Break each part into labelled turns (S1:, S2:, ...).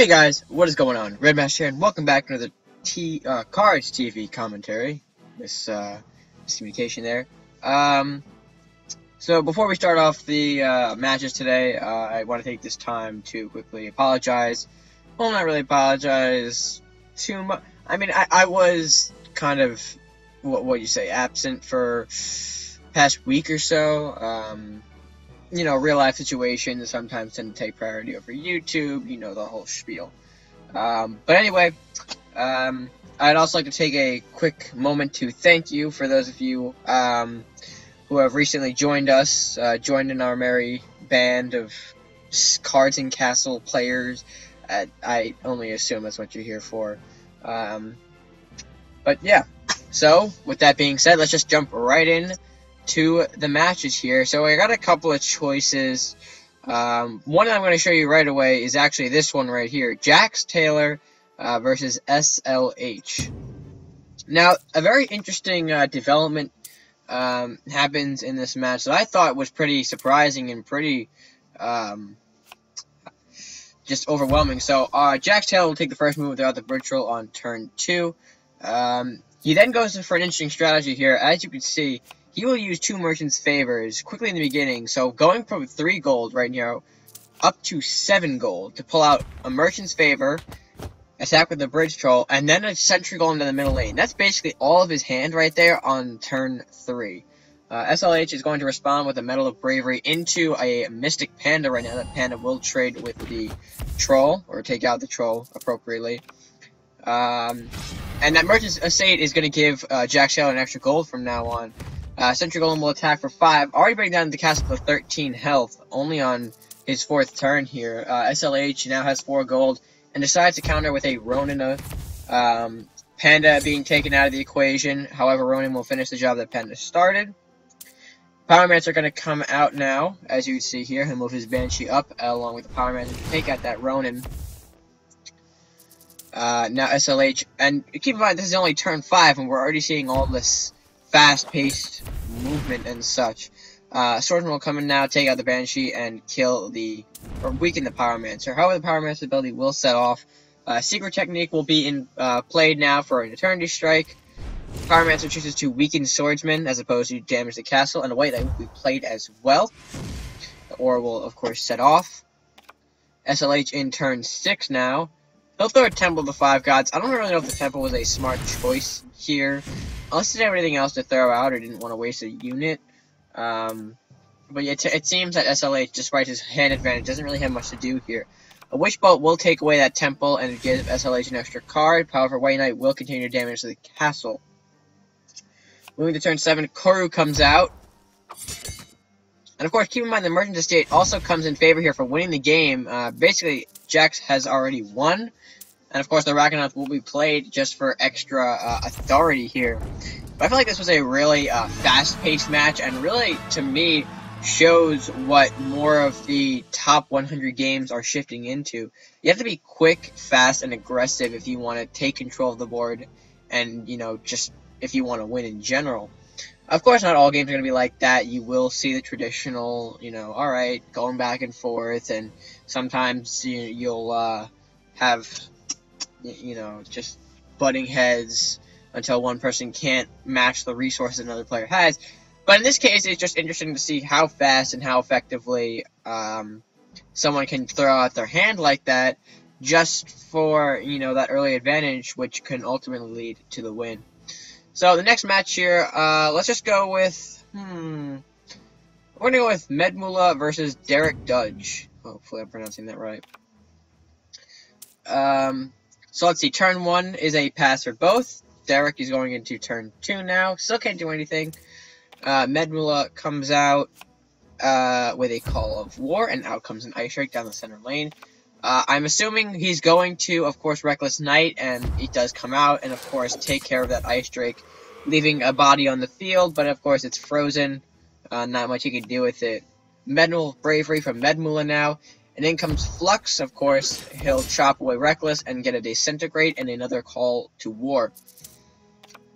S1: Hey guys, what is going on? Redmaster here, and welcome back to another Cards TV commentary. Miscommunication there. So before we start off the matches today, I want to take this time to quickly apologize. Well, not really apologize too much. I mean, I was kind of, what you say, absent for past week or so. You know, real life situations sometimes tend to take priority over YouTube, you know, the whole spiel. But anyway, I'd also like to take a quick moment to thank you for those of you who have recently joined us, joined in our merry band of Cards and Castle players. I only assume that's what you're here for. But yeah, so with that being said, let's just jump right in to the matches here. So I got a couple of choices. One that I'm going to show you right away is actually this one right here, JaxTaylor versus SLH. Now, a very interesting development happens in this match that I thought was pretty surprising and pretty just overwhelming. So JaxTaylor will take the first move without the bridge roll on turn 2. He then goes for an interesting strategy here. As you can see, he will use 2 Merchant's Favors quickly in the beginning, so going from 3 gold right now up to 7 gold to pull out a Merchant's Favor, attack with the Bridge Troll, and then a Sentry Golem into the middle lane. That's basically all of his hand right there on turn 3. SLH is going to respond with a Medal of Bravery into a Mystic Panda right now. That Panda will trade with the Troll, or take out the Troll appropriately. And that Merchant's Estate is going to give JaxTaylor an extra gold from now on. Sentry Golem will attack for 5, already bringing down the castle to 13 health, only on his 4th turn here. SLH now has 4 gold, and decides to counter with a Ronin, Panda being taken out of the equation. However, Ronin will finish the job that Panda started. Pyromancer are going to come out now, as you can see here. He'll move his Banshee up, along with the Pyromancer to take out that Ronin. Now SLH, and keep in mind, this is only turn 5, and we're already seeing all this fast-paced movement and such. Swordsman will come in now, take out the Banshee, and weaken the Pyromancer. However, the Pyromancer ability will set off. Secret Technique will be played now for an Eternity Strike. Pyromancer chooses to weaken Swordsman as opposed to damage the castle in a way that will be played as well. Or will, of course, set off. SLH in turn 6 now. He'll throw a Temple of the 5 Gods. I don't really know if the Temple was a smart choice here, unless he didn't have anything else to throw out or didn't want to waste a unit. But yeah, it seems that SLH, despite his hand advantage, doesn't really have much to do here. A Witch Bolt will take away that Temple and give SLH an extra card. However, White Knight will continue to damage the castle. Moving to turn 7, Koru comes out. And of course, keep in mind the Merchant Estate also comes in favor here for winning the game. Basically, Jax has already won. And of course, the Ragnaroth will be played just for extra authority here. But I feel like this was a really fast-paced match, and really, to me, shows what more of the top 100 games are shifting into. You have to be quick, fast, and aggressive if you want to take control of the board, and, you know, just if you want to win in general. Of course, not all games are going to be like that. You will see the traditional, you know, alright, going back and forth, and sometimes you'll have, you know, just butting heads until one person can't match the resources another player has. But in this case, it's just interesting to see how fast and how effectively someone can throw out their hand like that just for, you know, that early advantage, which can ultimately lead to the win. So the next match here, let's just go with, we're going to go with medmula versus Dudge. Hopefully I'm pronouncing that right. So let's see, turn 1 is a pass for both. Derek is going into turn 2 now. Still can't do anything. Medmula comes out with a Call of War, and out comes an Ice Drake down the center lane. I'm assuming he's going to, of course, Reckless Knight, and he does come out, and of course, take care of that Ice Drake, leaving a body on the field, but of course, it's frozen. Not much he can do with it. Medal of Bravery from Medmula now. And then comes Flux, of course. He'll chop away Reckless and get a Disintegrate and another Call to War.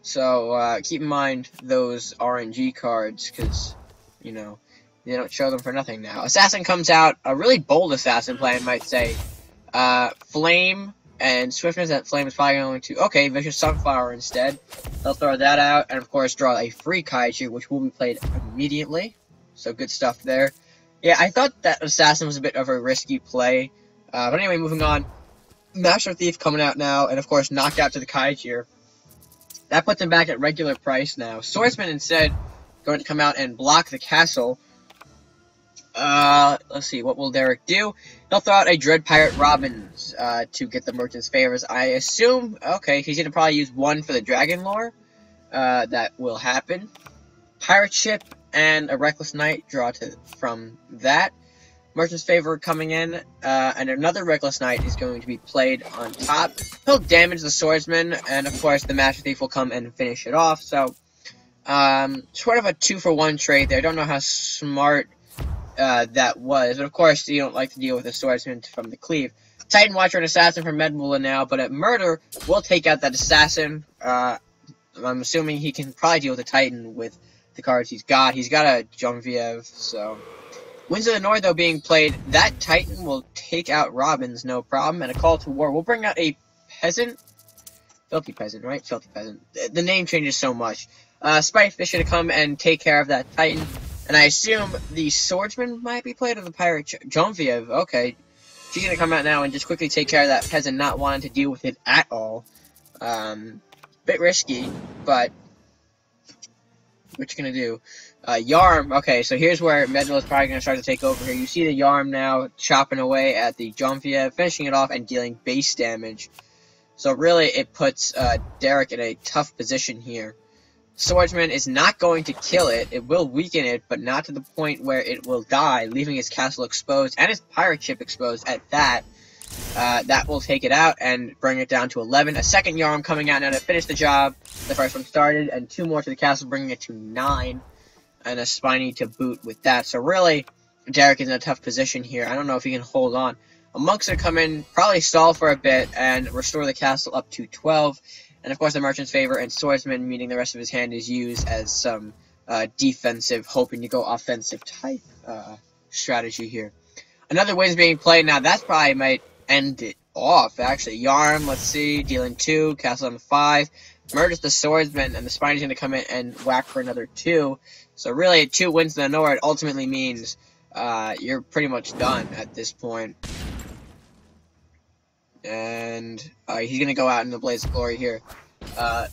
S1: So, keep in mind those RNG cards, because, you know, they don't show them for nothing now. Assassin comes out, a really bold Assassin play, I might say. Flame and Swiftness. That Flame is probably going to... Okay, Vicious Sunflower instead. They'll throw that out, and of course draw a free Kaiju, which will be played immediately. So good stuff there. Yeah, I thought that Assassin was a bit of a risky play. But anyway, moving on. Master Thief coming out now, and of course knockout to the Kaiju. That puts him back at regular price now. Swordsman instead going to come out and block the castle. Let's see, what will Derek do? He'll throw out a Dread Pirate Robins to get the merchant's favors. I assume, okay, he's going to probably use one for the Dragon Lore. That will happen. Pirate Ship and a Reckless Knight draw from that. Merchant's favor coming in, and another Reckless Knight is going to be played on top. He'll damage the Swordsman, and of course the Master Thief will come and finish it off. So, sort of a 2-for-1 trade there. I don't know how smart that was, but of course you don't like to deal with a Swordsman from the Cleave. Titan Watcher and Assassin from medmula now, but at Murder, we'll take out that Assassin. I'm assuming he can probably deal with the Titan with the cards he's got. He's got a Genevieve, so... Winds of the North, though, being played, that Titan will take out Robins, no problem, and a Call to War. We'll bring out a Peasant. Filthy Peasant, right? Filthy Peasant. The name changes so much. Spikefish should come and take care of that Titan. And I assume the Swordsman might be played, or the Pirate Genevieve. Okay. She's going to come out now and just quickly take care of that Peasant, not wanting to deal with it at all. Bit risky, but... what you going to do? Yarm, okay, so here's where medmula is probably going to start to take over here. You see the Yarm now chopping away at the Genevieve, finishing it off and dealing base damage. So really, it puts Derek in a tough position here. Swordsman is not going to kill it. It will weaken it, but not to the point where it will die, leaving his castle exposed and his pirate ship exposed at that. That will take it out and bring it down to 11. A second Yarm coming out now to finish the job. The first one started, and 2 more to the castle, bringing it to 9. And a Spiny to boot with that. So really, Derek is in a tough position here. I don't know if he can hold on. A Monk's going to come in, probably stall for a bit, and restore the castle up to 12. And of course, the Merchant's favor and Swordsman, meaning the rest of his hand, is used as some defensive, hoping to go offensive type strategy here. Another wind's being played now. That probably might end it off, actually. Yarm, let's see, dealing 2, castle on 5. Murders the Swordsman, and the Spiny's going to come in and whack for another 2. So really, 2 wins in the North ultimately means you're pretty much done at this point. And he's going to go out in the Blaze of Glory here.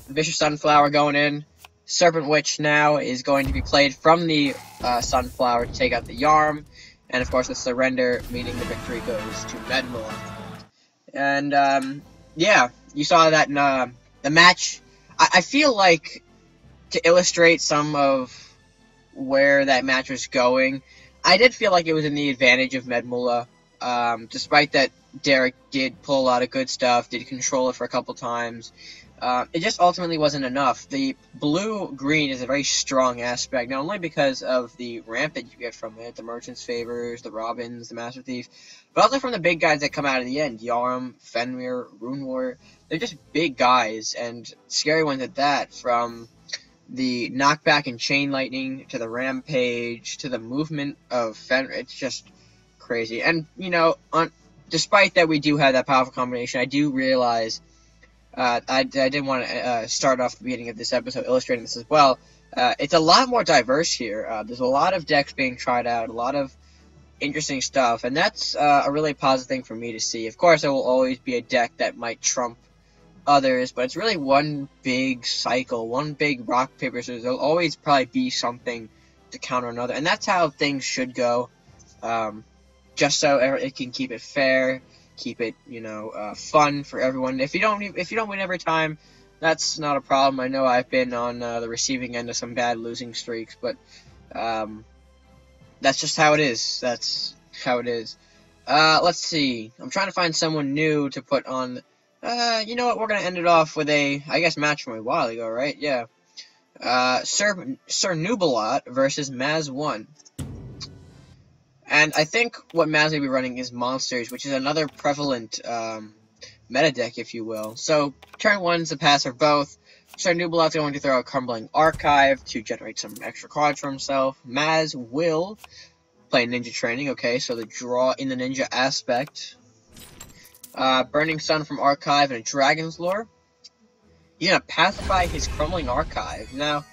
S1: Vicious Sunflower going in. Serpent Witch now is going to be played from the Sunflower to take out the Yarm. And of course, the Surrender, meaning the victory goes to medmula. And yeah, you saw that in the match. I feel like, to illustrate some of where that match was going, I did feel like it was in the advantage of medmula, despite that Derek did pull a lot of good stuff, did control it for a couple times. It just ultimately wasn't enough. The blue-green is a very strong aspect, not only because of the ramp that you get from it, the Merchant's Favors, the Robins, the Master Thief, but also from the big guys that come out at the end. Yarm, Fenrir, Rune Warrior. They're just big guys, and scary ones at that, from the knockback and chain lightning, to the rampage, to the movement of Fenrir. It's just crazy. And, you know, despite that we do have that powerful combination, I do realize, I did want to start off the beginning of this episode illustrating this as well. It's a lot more diverse here. There's a lot of decks being tried out, a lot of interesting stuff, and that's a really positive thing for me to see. Of course, there will always be a deck that might trump others, but it's really one big cycle, one big rock, paper, scissors. There'll always probably be something to counter another, and that's how things should go, just so it can keep it fair, keep it, you know, fun for everyone. If you don't win every time, that's not a problem. I know I've been on the receiving end of some bad losing streaks, but that's just how it is. That's how it is. Let's see. I'm trying to find someone new to put on. You know what? We're gonna end it off with a, I guess, match from a while ago, right? Yeah. SirNoobALot versus Maz1. And I think what Maz may be running is Monsters, which is another prevalent meta deck, if you will. So, turn 1's the pass for both. SirNoobALot's going to throw a Crumbling Archive to generate some extra cards for himself. Maz will play Ninja Training, okay, so the draw in the Ninja aspect. Burning Sun from Archive and a Dragon's Lore. He's gonna pacify his Crumbling Archive. Now,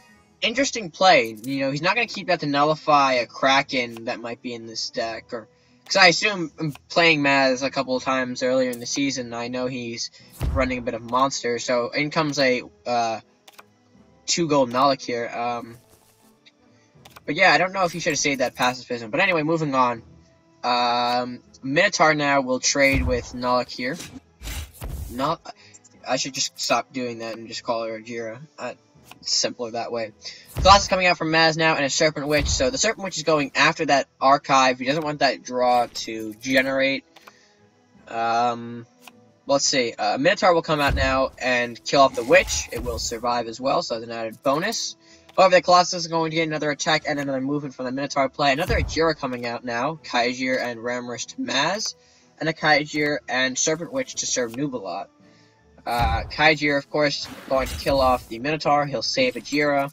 S1: interesting play. You know, he's not gonna keep that to nullify a Kraken that might be in this deck, or because I assume playing Maz a couple of times earlier in the season, I know he's running a bit of monster. So in comes a 2-gold Nullic here. But yeah, I don't know if he should have saved that pacifism. But anyway, moving on. Minotaur now will trade with Nullic here. I should just stop doing that and just call her Jira. It's simpler that way. Colossus coming out from Maz now, and a Serpent Witch. So the Serpent Witch is going after that Archive. He doesn't want that draw to generate. Let's see. Minotaur will come out now and kill off the Witch. It will survive as well, so there's an added bonus. However, the Colossus is going to get another attack and another movement from the Minotaur play. Another Ajira coming out now. Kaijir and Ramrus to Maz. And a Kaijir and Serpent Witch to SirNoobALot. Kaijir, of course, going to kill off the Minotaur. He'll save Ajira.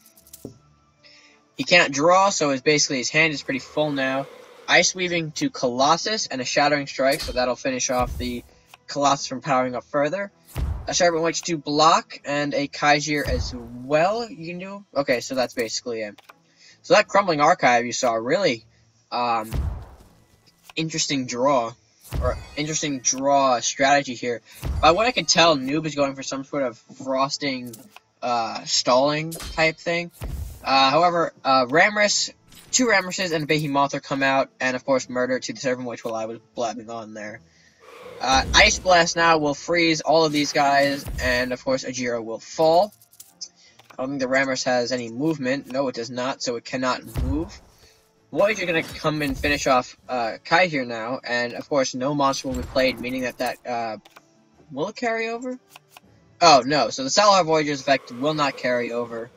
S1: He can't draw, so his hand is pretty full now. Ice Weaving to Colossus and a Shattering Strike, so that'll finish off the Colossus from powering up further. A Serpent Witch to block, and a Kaijir as well, you can do. Okay, so that's basically it. So that Crumbling Archive you saw, really, interesting draw strategy here. By what I can tell, Noob is going for some sort of frosting, stalling type thing. However, Ramrus, 2 Ramruses and a Behemoth come out, and of course Murder to the Serpent Witch while I was blabbing on there. Ice Blast now will freeze all of these guys, and of course Ajira will fall. I don't think the Ramrus has any movement. No, it does not, so it cannot move. Voyager are going to come and finish off Kaijir now, and of course no monster will be played, meaning that will it carry over? Oh, no, so the Salar Voyager's effect will not carry over.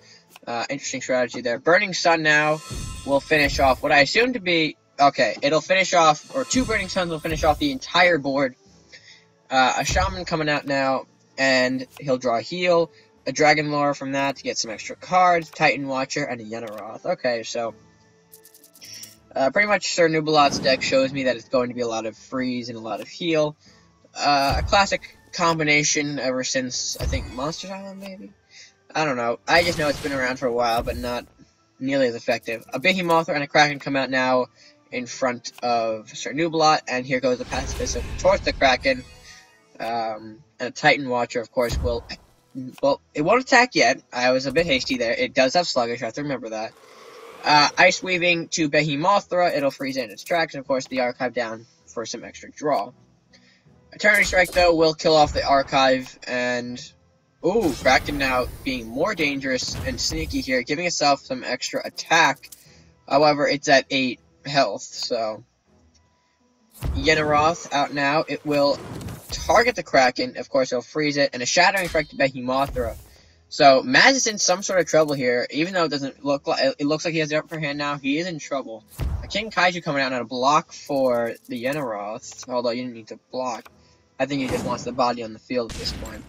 S1: Interesting strategy there. Burning Sun now will finish off what I assume to be... Okay, it'll finish off, or 2 Burning Suns will finish off the entire board. A Shaman coming out now, and he'll draw a heal, a Dragon Lore from that to get some extra cards, Titan Watcher, and a Yenaroth. Okay, so... pretty much SirNoobALot's deck shows me that it's going to be a lot of freeze and a lot of heal. A classic combination ever since, I think, Monsters Island, maybe? I don't know. I just know it's been around for a while, but not nearly as effective. A Behemoth and a Kraken come out now in front of SirNoobALot, and here goes the pacifism towards the Kraken. And a Titan Watcher, of course, will... Well, it won't attack yet. I was a bit hasty there. It does have Sluggish, I have to remember that. Ice Weaving to Behemothra, it'll freeze in its tracks, and of course the Archive down for some extra draw. Eternity Strike, though, will kill off the Archive, and... Ooh, Kraken now being more dangerous and sneaky here, giving itself some extra attack. However, it's at 8 health, so... Yenaroth out now, it will target the Kraken, of course it'll freeze it, and a Shattering Strike to Behemothra. So, Maz is in some sort of trouble here, even though it doesn't look like, it looks like he has the upper hand now, he is in trouble. A King Kaiju coming out on a block for the Yenaroth, although you didn't need to block. I think he just wants the body on the field at this point.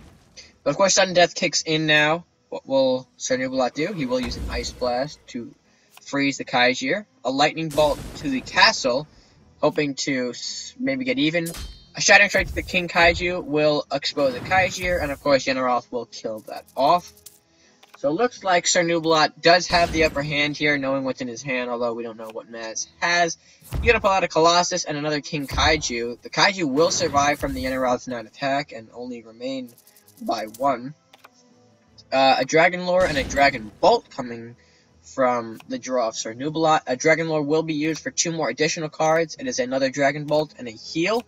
S1: But of course, Sudden Death kicks in now. What will SirNoobALot do? He will use an Ice Blast to freeze the Kaijir. A Lightning Bolt to the castle, hoping to maybe get even. A Shattering Strike to the King Kaiju will expose the Kaijir, and of course Yenaroth will kill that off. So it looks like SirNoobALot does have the upper hand here, knowing what's in his hand, although we don't know what Maz has. He's going to pull out a Colossus and another King Kaiju. The Kaiju will survive from the Yenaroth's 9 attack, and only remain by 1. A Dragon Lore and a Dragon Bolt coming from the draw of SirNoobALot. A Dragon Lore will be used for 2 more additional cards. It is another Dragon Bolt and a heal.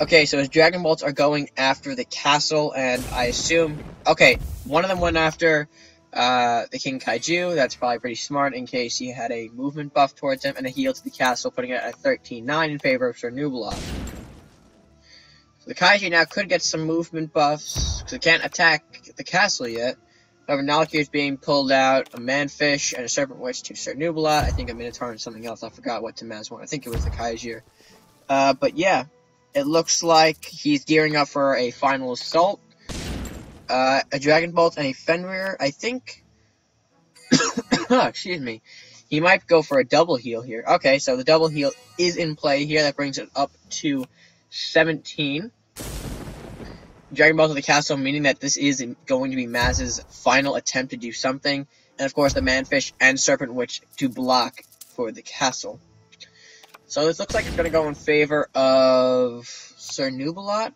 S1: Okay, so his Dragon Bolts are going after the castle, and I assume... Okay, one of them went after the King Kaiju. That's probably pretty smart in case he had a movement buff towards him, and a heal to the castle, putting it at 13-9 in favor of SirNoobALot. So the Kaiju now could get some movement buffs, because it can't attack the castle yet. However, Nalakir is being pulled out, a Manfish and a Serpent Witch to SirNoobALot. I think a Minotaur and something else. I forgot what to Maz wanted. I think it was the Kaiju. But yeah, it looks like he's gearing up for a final assault. A Dragon Bolt and a Fenrir, I think. Excuse me. He might go for a double heal here. Okay, so the double heal is in play here. That brings it up to 17. Dragon Ball to the castle, meaning that this is going to be Maz's final attempt to do something. And of course the Manfish and Serpent Witch to block for the castle. So this looks like it's going to go in favor of SirNoobALot.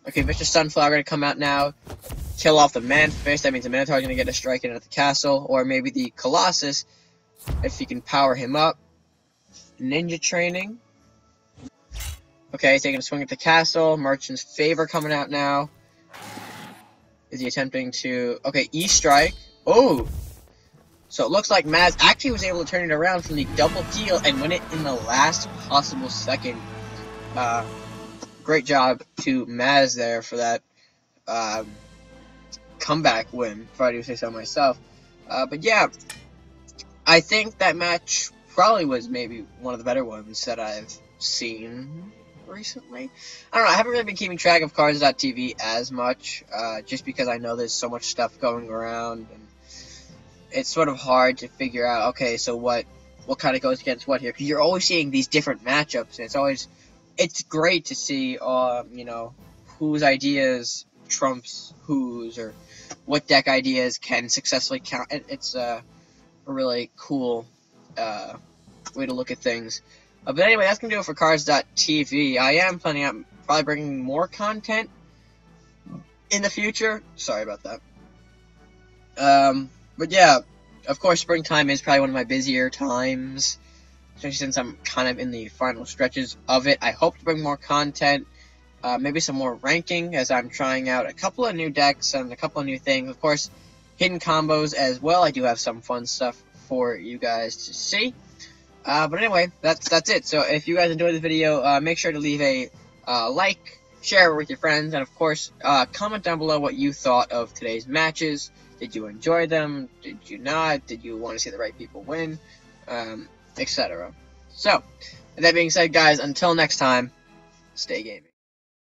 S1: Okay, Vicious Sunflower going to come out now. Kill off the Manfish. That means the Minotaur is going to get a strike in at the castle. Or maybe the Colossus, if he can power him up. Ninja training. Okay, taking a swing at the castle. Merchant's Favor coming out now. Is he attempting to... Okay, E-Strike. Oh! So it looks like Maz actually was able to turn it around from the double kill and win it in the last possible second. Great job to Maz there for that comeback win, if I do say so myself. But yeah, I think that match probably was maybe one of the better ones that I've seen recently. I don't know, I haven't really been keeping track of Cards.tv as much, just because I know there's so much stuff going around, and it's sort of hard to figure out, okay, so what kind of goes against what here, because you're always seeing these different matchups, and it's great to see, you know, whose ideas trumps whose, or what deck ideas can successfully count. It's a really cool way to look at things. But anyway, that's going to do it for Cards.tv. I am planning on probably bringing more content in the future. Sorry about that. But yeah, of course, springtime is probably one of my busier times, especially since I'm kind of in the final stretches of it. I hope to bring more content, maybe some more ranking, as I'm trying out a couple of new decks and a couple of new things. Of course, hidden combos as well. I do have some fun stuff for you guys to see. But anyway, that's it. So if you guys enjoyed this video, make sure to leave a like, share it with your friends, and of course, comment down below what you thought of today's matches. Did you enjoy them? Did you not? Did you want to see the right people win? Etc. So, with that being said, guys, until next time, stay gaming.